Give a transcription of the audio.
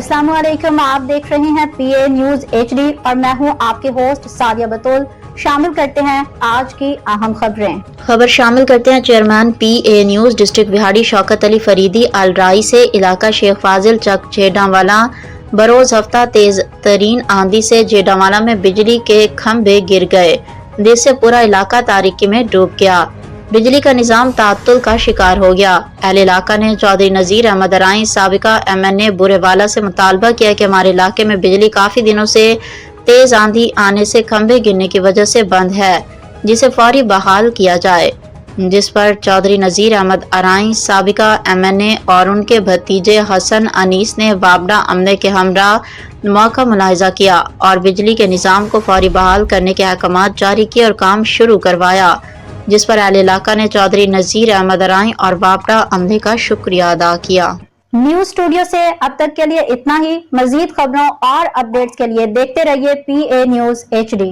अस्सलाम वालेकुम, आप देख रहे हैं PA न्यूज HD और मैं हूं आपके होस्ट सादिया बतूल। शामिल करते हैं आज की अहम खबर शामिल करते हैं। चेयरमैन PA न्यूज डिस्ट्रिक्ट बिहाड़ी शौकत अली फरीदी अलराई से इलाका शेख फाजिल चक जेडावाला बरोज हफ्ता तेज तरीन आंधी से जेडावाला में बिजली के खंभे गिर गए, जिससे पूरा इलाका तारीकी में डूब गया। बिजली का निज़ाम ताअत्तुल का शिकार हो गया। अहले इलाका ने चौधरी नज़ीर अहमद अराई साबिका MNA बुरेवाला से मुतालबा किया कि हमारे इलाके में बिजली काफ़ी दिनों से तेज़ आंधी आने से खंभे गिरने की वजह से बंद है, जिसे फौरी बहाल किया जाए। जिस पर चौधरी नज़ीर अहमद अराई साबिका MNA और उनके भतीजे हसन अनीस ने वापडा अमले के हमरा मौका मुलाहिजा किया और बिजली के निज़ाम को फौरी बहाल करने के अहकामात जारी किए और काम शुरू करवाया, जिस पर अहले इलाका ने चौधरी नज़ीर अहमद अराई और वापडा अमले का शुक्रिया अदा किया। न्यूज स्टूडियो से अब तक के लिए इतना ही। मजीद खबरों और अपडेट्स के लिए देखते रहिए PA न्यूज HD।